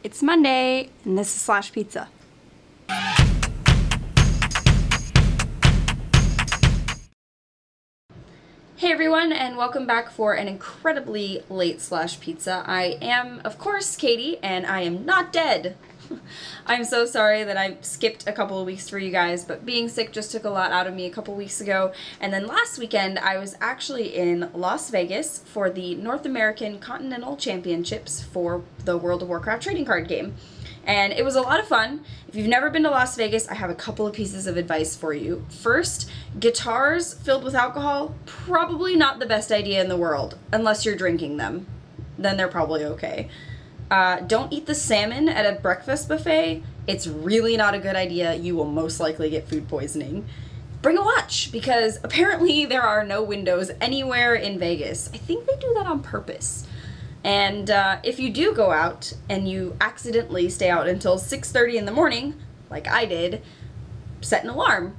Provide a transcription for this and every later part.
It's Monday, and this is Slash Pizza. Hey everyone, and welcome back for an incredibly late Slash Pizza. I am, of course, Katie, and I am not dead. I'm so sorry that I skipped a couple of weeks for you guys, but being sick just took a lot out of me a couple weeks ago. And then last weekend, I was actually in Las Vegas for the North American Continental Championships for the World of Warcraft trading card game. And it was a lot of fun. If you've never been to Las Vegas, I have a couple of pieces of advice for you. First, guitars filled with alcohol, probably not the best idea in the world, unless you're drinking them. Then they're probably okay. Don't eat the salmon at a breakfast buffet. It's really not a good idea. You will most likely get food poisoning. Bring a watch, because apparently there are no windows anywhere in Vegas. I think they do that on purpose. And if you do go out and you accidentally stay out until 6:30 in the morning, like I did, set an alarm.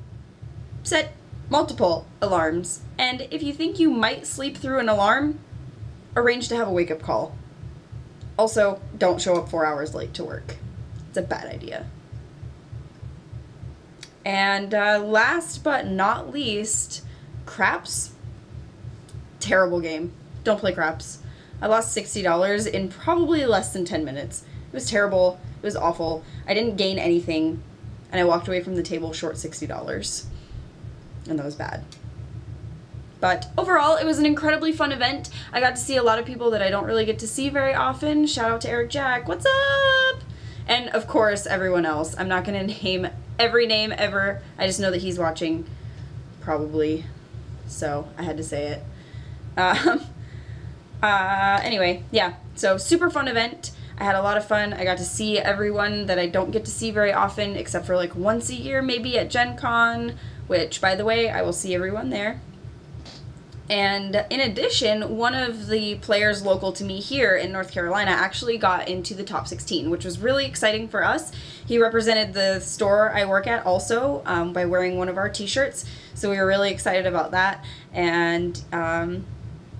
Set multiple alarms. And if you think you might sleep through an alarm, arrange to have a wake-up call. Also, don't show up 4 hours late to work. It's a bad idea. And last but not least, craps. Terrible game. Don't play craps. I lost $60 in probably less than 10 minutes. It was terrible. It was awful. I didn't gain anything, and I walked away from the table short $60. And that was bad. But overall, it was an incredibly fun event. I got to see a lot of people that I don't really get to see very often. Shout out to Eric Jack. What's up? And of course, everyone else. I'm not going to name every name ever. I just know that he's watching, probably. So I had to say it. Anyway, yeah. So super fun event. I had a lot of fun. I got to see everyone that I don't get to see very often, except for like once a year, maybe at Gen Con, which, by the way, I will see everyone there. And in addition, one of the players local to me here in North Carolina actually got into the top 16, which was really exciting for us. He represented the store I work at also by wearing one of our t-shirts, so we were really excited about that. And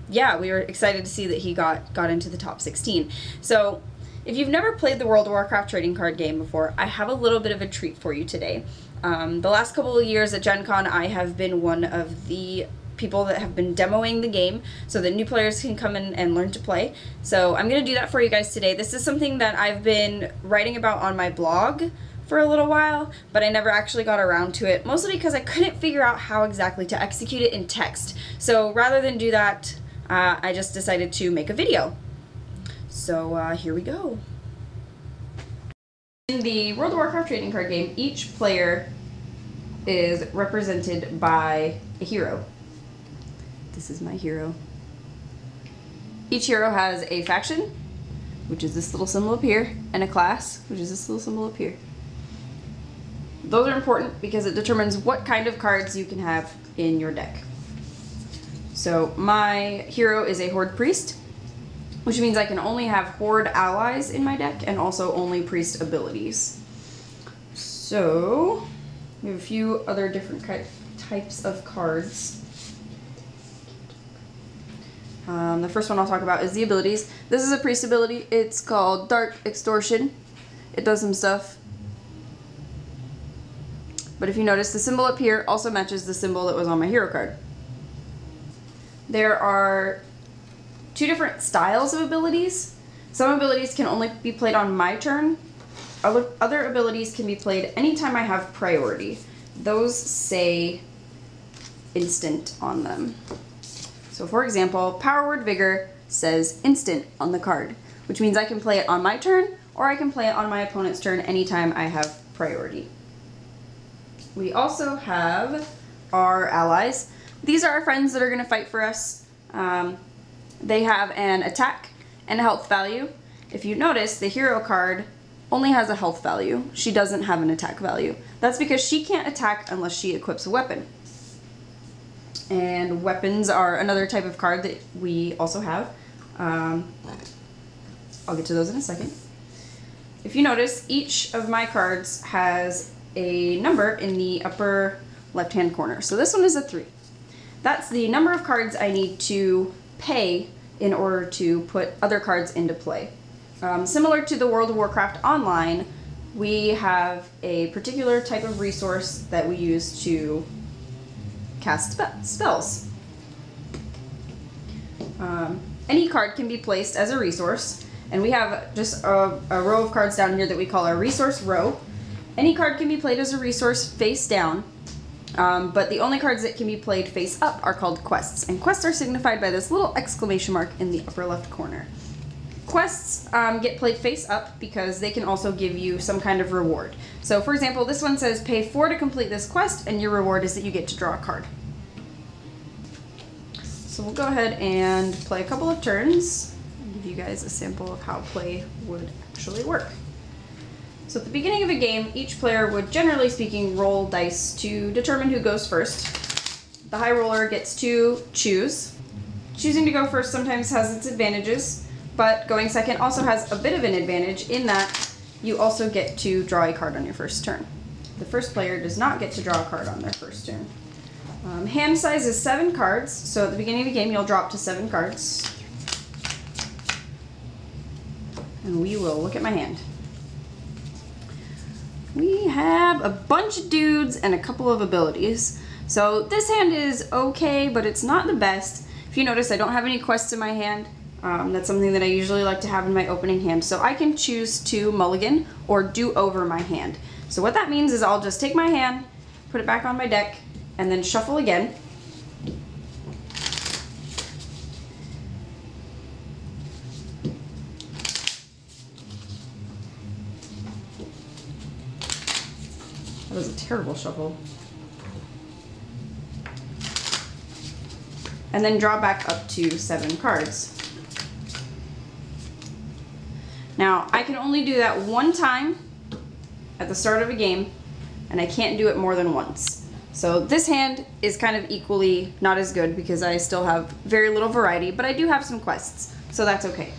yeah, we were excited to see that he got into the top 16. So if you've never played the World of Warcraft trading card game before, I have a little bit of a treat for you today. The last couple of years at Gen Con, I have been one of the people that have been demoing the game so that new players can come in and learn to play. So I'm going to do that for you guys today. This is something that I've been writing about on my blog for a little while, but I never actually got around to it, mostly because I couldn't figure out how exactly to execute it in text. So rather than do that, I just decided to make a video. So here we go. In the World of Warcraft trading card game, each player is represented by a hero. This is my hero. Each hero has a faction, which is this little symbol up here, and a class, which is this little symbol up here. Those are important because it determines what kind of cards you can have in your deck. So my hero is a Horde Priest, which means I can only have Horde allies in my deck and also only Priest abilities. So we have a few other different types of cards. The first one I'll talk about is the abilities. This is a priest ability. It's called Dark Extortion. It does some stuff. But if you notice, the symbol up here also matches the symbol that was on my hero card. There are two different styles of abilities. Some abilities can only be played on my turn. Other abilities can be played anytime I have priority. Those say instant on them. So for example, Power Word Vigor says instant on the card, which means I can play it on my turn or I can play it on my opponent's turn anytime I have priority. We also have our allies. These are our friends that are going to fight for us. They have an attack and a health value. If you notice, the hero card only has a health value. She doesn't have an attack value. That's because she can't attack unless she equips a weapon. And weapons are another type of card that we also have. I'll get to those in a second. If you notice, each of my cards has a number in the upper left-hand corner. So this one is a 3. That's the number of cards I need to pay in order to put other cards into play. Similar to the World of Warcraft Online, we have a particular type of resource that we use to cast spells. Any card can be placed as a resource, and we have just a row of cards down here that we call our resource row. Any card can be played as a resource face down, but the only cards that can be played face up are called quests, and quests are signified by this little exclamation mark in the upper left corner. Quests get played face up because they can also give you some kind of reward. So for example, this one says pay 4 to complete this quest, and your reward is that you get to draw a card. So we'll go ahead and play a couple of turns and give you guys a sample of how play would actually work. So at the beginning of a game, each player would, generally speaking, roll dice to determine who goes first. The high roller gets to choose. Choosing to go first sometimes has its advantages, but going second also has a bit of an advantage in that you also get to draw a card on your first turn. The first player does not get to draw a card on their first turn. Hand size is 7 cards, so at the beginning of the game you'll drop to 7 cards. And we will look at my hand. We have a bunch of dudes and a couple of abilities. So this hand is okay, but it's not the best. If you notice, I don't have any quests in my hand. That's something that I usually like to have in my opening hand. So I can choose to mulligan or do over my hand. So what that means is I'll just take my hand, put it back on my deck, and then shuffle again. That was a terrible shuffle. And then draw back up to 7 cards. Now, I can only do that one time at the start of a game, and I can't do it more than once. So this hand is kind of equally not as good because I still have very little variety, but I do have some quests, so that's okay.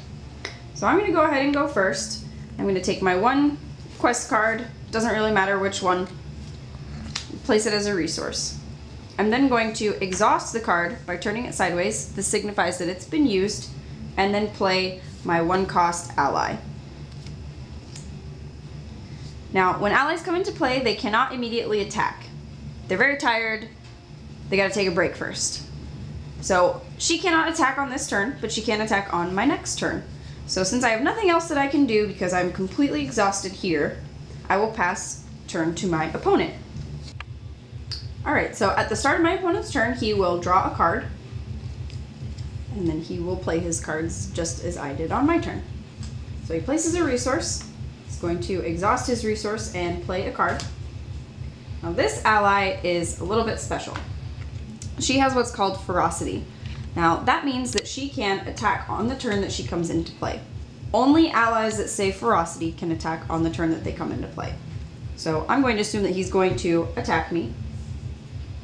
So I'm going to go ahead and go first. I'm going to take my 1 quest card, doesn't really matter which one, place it as a resource. I'm then going to exhaust the card by turning it sideways. This signifies that it's been used, and then play my 1 cost ally. Now, when allies come into play, they cannot immediately attack. They're very tired. They gotta take a break first. So she cannot attack on this turn, but she can attack on my next turn. So since I have nothing else that I can do because I'm completely exhausted here, I will pass turn to my opponent. Alright, so at the start of my opponent's turn, he will draw a card, and then he will play his cards just as I did on my turn. So he places a resource. He's going to exhaust his resource and play a card. Now this ally is a little bit special. She has what's called ferocity. Now that means that she can attack on the turn that she comes into play. Only allies that say ferocity can attack on the turn that they come into play. So I'm going to assume that he's going to attack me,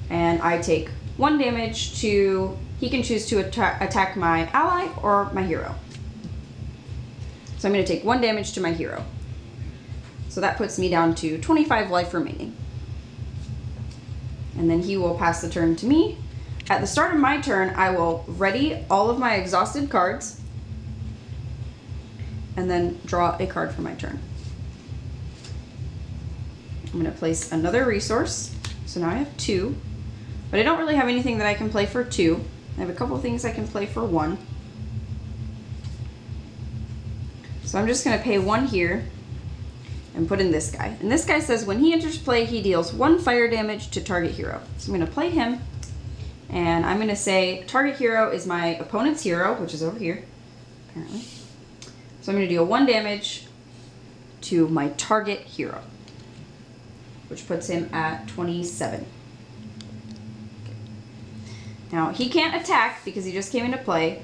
and I take 1 damage to, he can choose to attack my ally or my hero. So I'm going to take 1 damage to my hero. So that puts me down to 25 life remaining. And then he will pass the turn to me. At the start of my turn, I will ready all of my exhausted cards and then draw a card for my turn. I'm going to place another resource. So now I have 2, but I don't really have anything that I can play for 2. I have a couple of things I can play for 1. So I'm just going to pay 1 here and put in this guy. And this guy says when he enters play, he deals 1 fire damage to target hero. So I'm going to play him, and I'm going to say target hero is my opponent's hero, which is over here, apparently. So I'm going to deal 1 damage to my target hero, which puts him at 27. Okay. Now, he can't attack because he just came into play,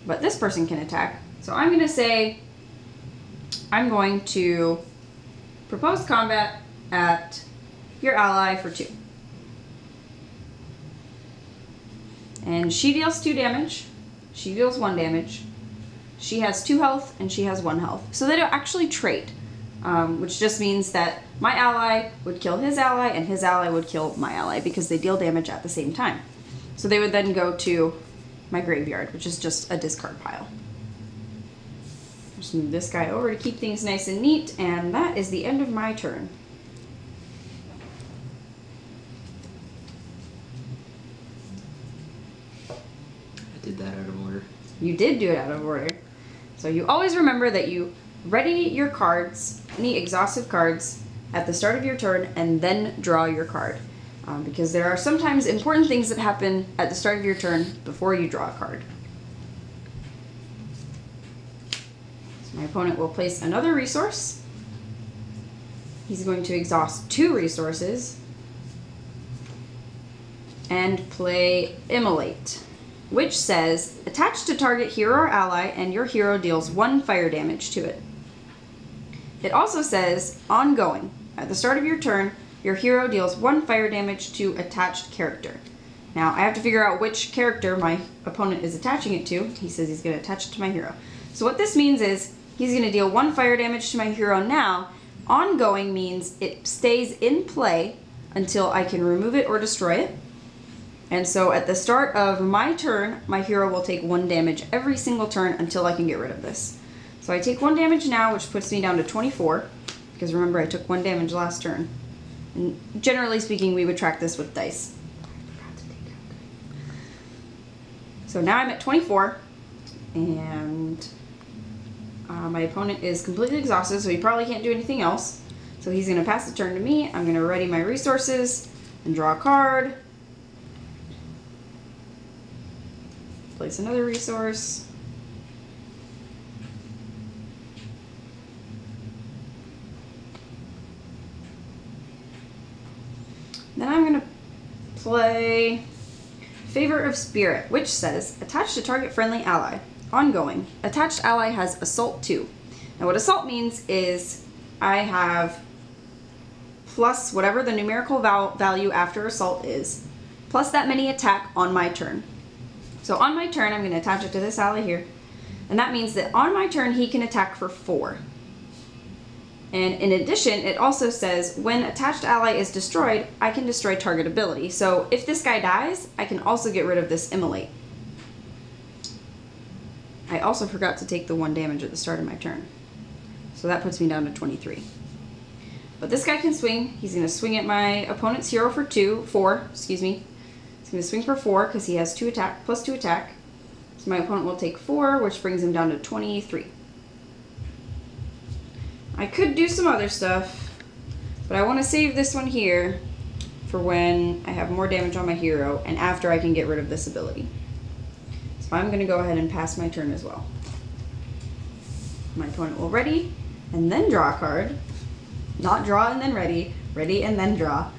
but this person can attack. So I'm going to say I'm going to propose combat at your ally for 2. And she deals 2 damage. She deals 1 damage. She has 2 health and she has 1 health. So they don't actually trade, which just means that my ally would kill his ally and his ally would kill my ally because they deal damage at the same time. So they would then go to my graveyard, which is just a discard pile. Just move this guy over to keep things nice and neat, and that is the end of my turn. I did that out of order. You did do it out of order. So you always remember that you ready your cards, any exhausted cards, at the start of your turn, and then draw your card. Because there are sometimes important things that happen at the start of your turn before you draw a card. So my opponent will place another resource. He's going to exhaust 2 resources and play Immolate, which says, attach to target hero or ally and your hero deals 1 fire damage to it. It also says, ongoing. At the start of your turn, your hero deals 1 fire damage to attached character. Now, I have to figure out which character my opponent is attaching it to. He says he's going to attach it to my hero. So what this means is, he's going to deal 1 fire damage to my hero now. Ongoing means it stays in play until I can remove it or destroy it. And so at the start of my turn, my hero will take 1 damage every single turn until I can get rid of this. So I take 1 damage now, which puts me down to 24, because remember I took 1 damage last turn. And generally speaking, we would track this with dice. So now I'm at 24, and my opponent is completely exhausted, so he probably can't do anything else. So he's going to pass the turn to me. I'm going to ready my resources and draw a card. Place another resource. Then I'm going to play Favor of Spirit, which says, attach to target friendly ally. Ongoing. Attached ally has Assault 2. Now what Assault means is I have plus whatever the numerical value after Assault is, plus that many attack on my turn. So on my turn, I'm going to attach it to this ally here. And that means that on my turn, he can attack for 4. And in addition, it also says, when attached ally is destroyed, I can destroy target ability. So if this guy dies, I can also get rid of this Immolate. I also forgot to take the 1 damage at the start of my turn. So that puts me down to 23. But this guy can swing. He's going to swing at my opponent's hero for 4, excuse me. He's going to swing for 4 because he has 2 attack, plus 2 attack. So my opponent will take 4, which brings him down to 23. I could do some other stuff, but I want to save this one here for when I have more damage on my hero and after I can get rid of this ability. So I'm going to go ahead and pass my turn as well. My opponent will ready and then draw a card. Not draw and then ready, ready and then draw.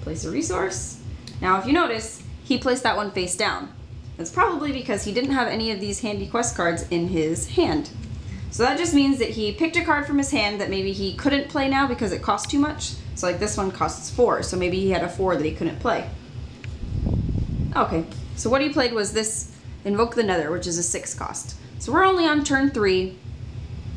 Place a resource. Now if you notice, he placed that one face down. That's probably because he didn't have any of these handy quest cards in his hand. So that just means that he picked a card from his hand that maybe he couldn't play now because it cost too much. So like this one costs 4, so maybe he had a 4 that he couldn't play. Okay, so what he played was this Invoke the Nether, which is a 6 cost. So we're only on turn 3.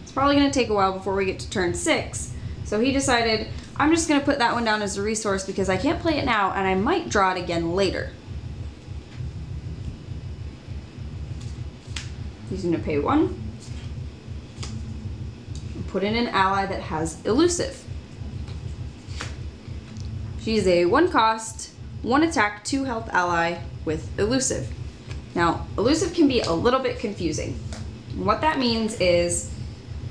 It's probably going to take a while before we get to turn 6. So he decided, I'm just going to put that one down as a resource because I can't play it now and I might draw it again later. He's going to pay 1 and put in an ally that has Elusive. She's a 1 cost, 1 attack, 2 health ally with Elusive. Now, Elusive can be a little bit confusing. What that means is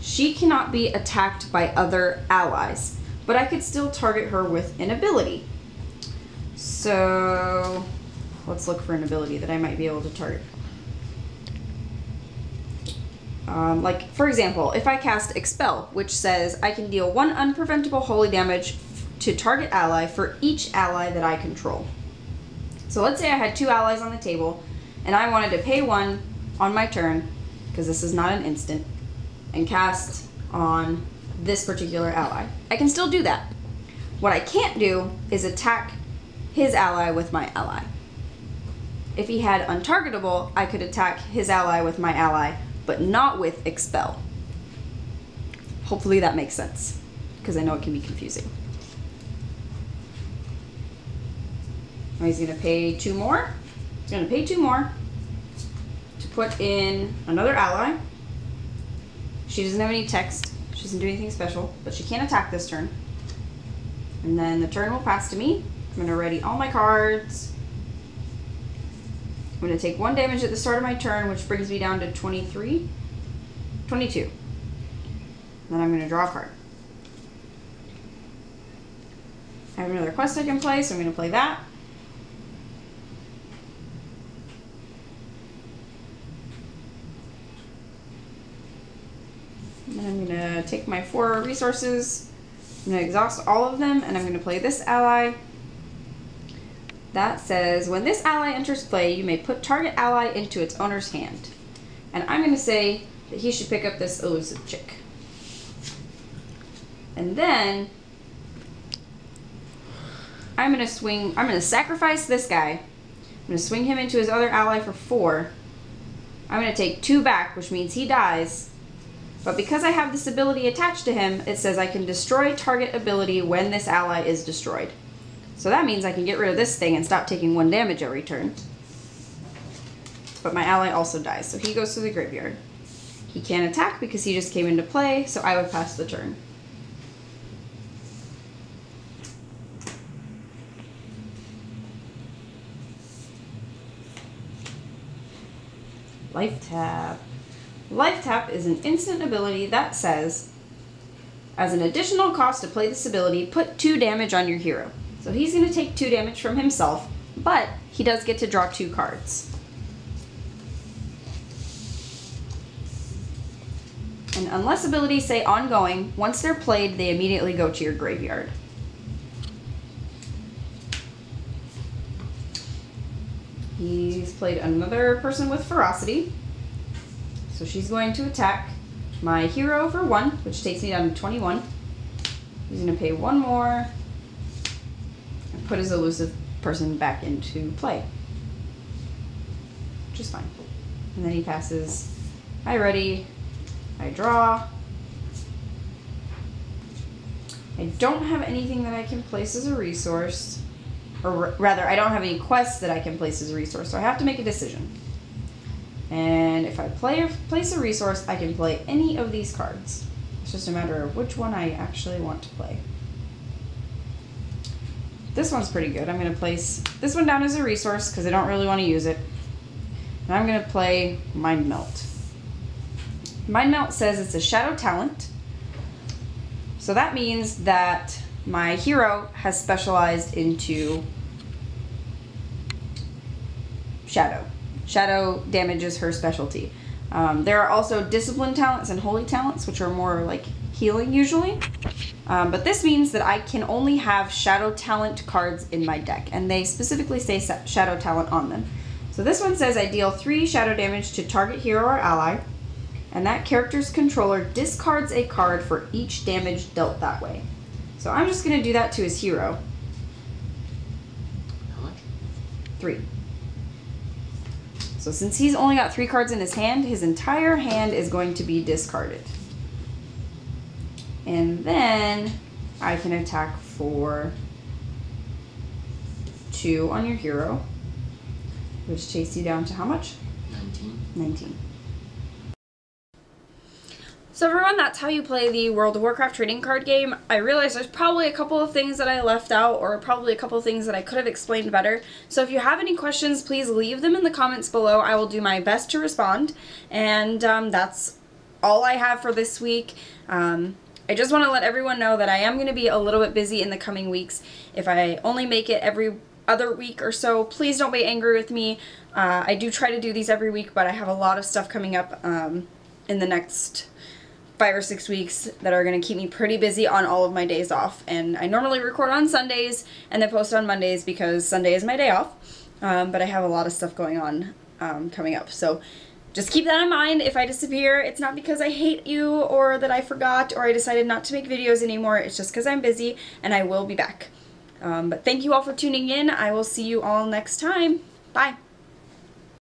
she cannot be attacked by other allies, but I could still target her with an ability. So let's look for an ability that I might be able to target. Like, for example, if I cast Expel, which says I can deal 1 unpreventable holy damage to target ally for each ally that I control. So let's say I had 2 allies on the table, and I wanted to pay 1 on my turn, because this is not an instant, and cast on this particular ally. I can still do that. What I can't do is attack his ally with my ally. If he had Untargetable, I could attack his ally with my ally, but not with Expel. Hopefully that makes sense, because I know it can be confusing. Now he's going to pay 2 more. He's going to pay 2 more to put in another ally. She doesn't have any text. She doesn't do anything special, but she can't attack this turn. And then the turn will pass to me. I'm going to ready all my cards. I'm going to take 1 damage at the start of my turn, which brings me down to 22. Then I'm going to draw a card. I have another quest I can play, so I'm going to play that. And then I'm going to take my 4 resources. I'm going to exhaust all of them, and I'm going to play this ally. That says, when this ally enters play, you may put target ally into its owner's hand. And I'm going to say that he should pick up this elusive chick. And then I'm going to sacrifice this guy. I'm going to swing him into his other ally for 4. I'm going to take 2 back, which means he dies. But because I have this ability attached to him, it says I can destroy target ability when this ally is destroyed. So that means I can get rid of this thing and stop taking 1 damage every turn. But my ally also dies, so he goes to the graveyard. He can't attack because he just came into play, so I would pass the turn. Life Tap. Life Tap is an instant ability that says, as an additional cost to play this ability, put 2 damage on your hero. So he's going to take 2 damage from himself, but he does get to draw 2 cards. And unless abilities say ongoing, once they're played, they immediately go to your graveyard. He's played another person with ferocity. So she's going to attack my hero for 1, which takes me down to 21. He's going to pay 1 more and put his elusive person back into play, which is fine. And then he passes. I ready. I draw. I don't have anything that I can place as a resource. Or rather, I don't have any quests that I can place as a resource, so I have to make a decision. And if I place a resource, I can play any of these cards. It's just a matter of which one I actually want to play. This one's pretty good. I'm going to place this one down as a resource because I don't really want to use it. And I'm going to play Mind Melt. Mind Melt says it's a shadow talent. So that means that my hero has specialized into shadow. Shadow damage is her specialty. There are also discipline talents and holy talents, which are more like healing usually. But this means that I can only have shadow talent cards in my deck, and they specifically say shadow talent on them. So this one says I deal 3 shadow damage to target hero or ally, and that character's controller discards a card for each damage dealt that way. So I'm just going to do that to his hero. How much? 3. So since he's only got 3 cards in his hand, his entire hand is going to be discarded. And then I can attack for 2 on your hero, which takes you down to how much? 19. 19. So everyone, that's how you play the World of Warcraft trading card game. I realize there's probably a couple of things that I left out, or probably a couple of things that I could have explained better. So if you have any questions, please leave them in the comments below. I will do my best to respond. And that's all I have for this week. I just want to let everyone know that I am going to be a little bit busy in the coming weeks. If I only make it every other week or so, please don't be angry with me. I do try to do these every week, but I have a lot of stuff coming up in the next 5 or 6 weeks that are going to keep me pretty busy on all of my days off. And I normally record on Sundays and then post on Mondays because Sunday is my day off. But I have a lot of stuff going on coming up. So just keep that in mind. If I disappear, it's not because I hate you or that I forgot or I decided not to make videos anymore. It's just because I'm busy, and I will be back. But thank you all for tuning in. I will see you all next time. Bye.